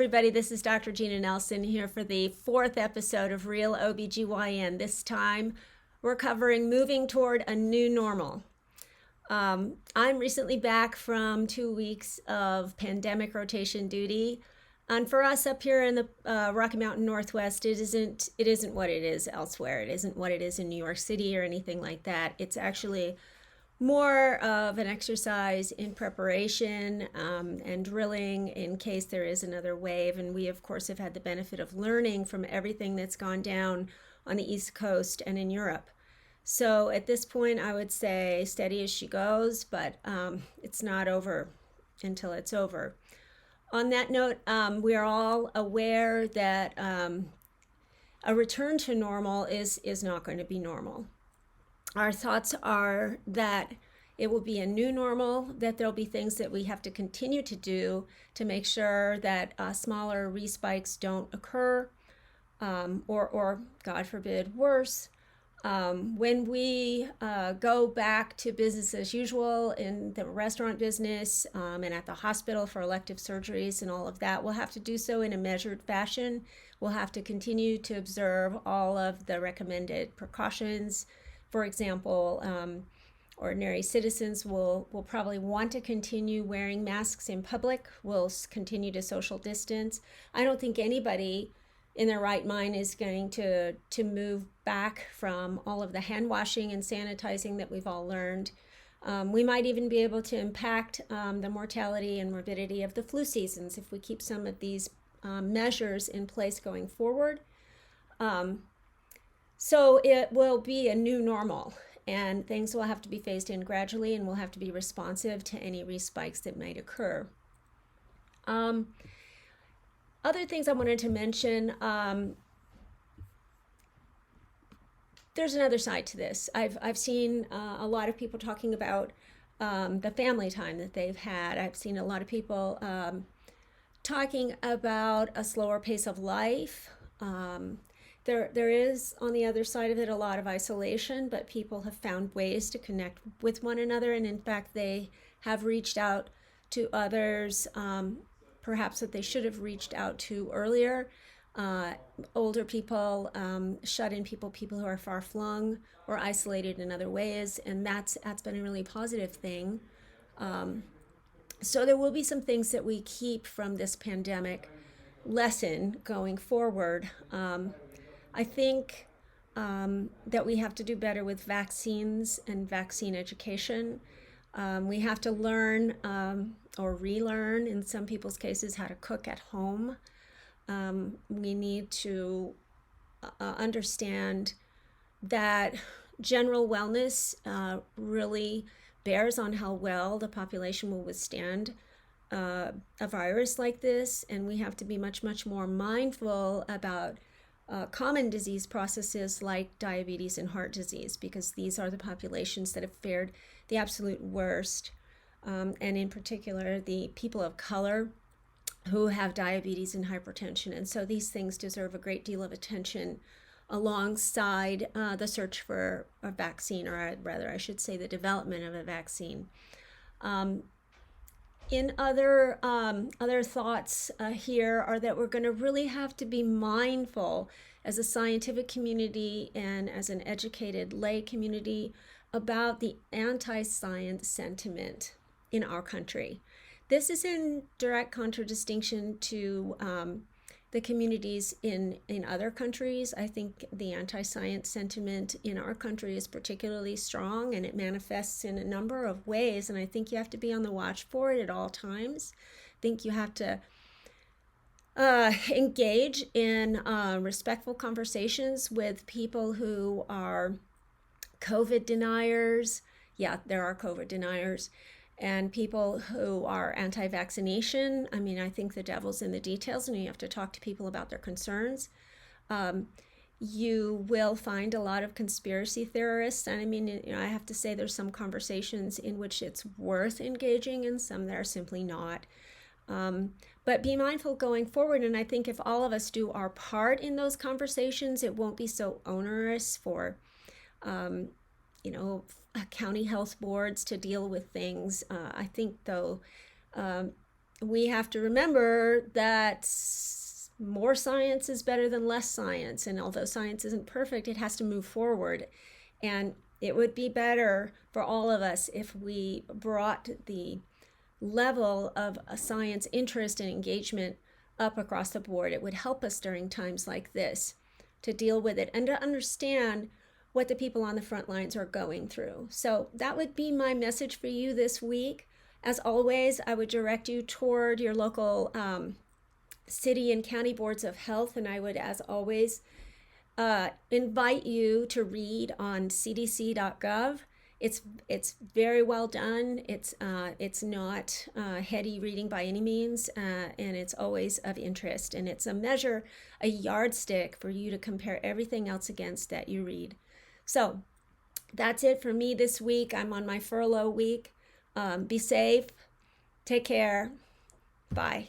everybody. This is Dr. Gina Nelson here for the fourth episode of Real OBGYN. This time we're covering moving toward a new normal. I'm recently back from 2 weeks of pandemic rotation duty. And for us up here in the Rocky Mountain Northwest, it isn't what it is elsewhere. It isn't what it is in New York City or anything like that. It's actually more of an exercise in preparation and drilling in case there is another wave. And we, of course, have had the benefit of learning from everything that's gone down on the East Coast and in Europe. So at this point, I would say steady as she goes, but it's not over until it's over. On that note, we are all aware that a return to normal is not going to be normal. Our thoughts are that it will be a new normal, that there'll be things that we have to continue to do to make sure that smaller respikes don't occur, or God forbid, worse. When we go back to business as usual in the restaurant business and at the hospital for elective surgeries and all of that, we'll have to do so in a measured fashion. We'll have to continue to observe all of the recommended precautions. For example, ordinary citizens will probably want to continue wearing masks in public, will continue to social distance. I don't think anybody in their right mind is going to move back from all of the hand washing and sanitizing that we've all learned. We might even be able to impact the mortality and morbidity of the flu seasons if we keep some of these measures in place going forward. So it will be a new normal, and things will have to be phased in gradually, and we'll have to be responsive to any respikes that might occur. Other things I wanted to mention, there's another side to this. I've seen a lot of people talking about the family time that they've had. I've seen a lot of people talking about a slower pace of life. There is, on the other side of it, a lot of isolation, but people have found ways to connect with one another, and in fact, they have reached out to others, perhaps that they should have reached out to earlier. Older people, shut-in people who are far-flung or isolated in other ways, and that's been a really positive thing. So there will be some things that we keep from this pandemic lesson going forward. I think that we have to do better with vaccines and vaccine education. We have to learn or relearn, in some people's cases, how to cook at home. We need to understand that general wellness really bears on how well the population will withstand a virus like this, and we have to be much, much more mindful about common disease processes like diabetes and heart disease, because these are the populations that have fared the absolute worst, and in particular the people of color who have diabetes and hypertension. And so these things deserve a great deal of attention alongside the search for a vaccine, or rather I should say the development of a vaccine. In other thoughts here are that we're going to really have to be mindful as a scientific community and as an educated lay community about the anti-science sentiment in our country. This is in direct contradistinction to the communities in other countries. I think the anti-science sentiment in our country is particularly strong, and it manifests in a number of ways, and I think you have to be on the watch for it at all times. I think you have to engage in respectful conversations with people who are COVID deniers. Yeah, there are COVID deniers. And people who are anti-vaccination. I mean, I think the devil's in the details, and you have to talk to people about their concerns. You will find a lot of conspiracy theorists. And I mean, I have to say there's some conversations in which it's worth engaging and some that are simply not. But be mindful going forward. And I think if all of us do our part in those conversations, it won't be so onerous for county health boards to deal with things. I think, though, we have to remember that more science is better than less science. And although science isn't perfect, it has to move forward. And it would be better for all of us if we brought the level of a science interest and engagement up across the board. It would help us during times like this to deal with it and to understand what the people on the front lines are going through. So that would be my message for you this week. As always, I would direct you toward your local city and county boards of health, and I would, as always, invite you to read on cdc.gov. It's very well done. It's not heady reading by any means, and it's always of interest. And it's a measure, a yardstick for you to compare everything else against that you read. So that's it for me this week. I'm on my furlough week. Be safe. Take care. Bye.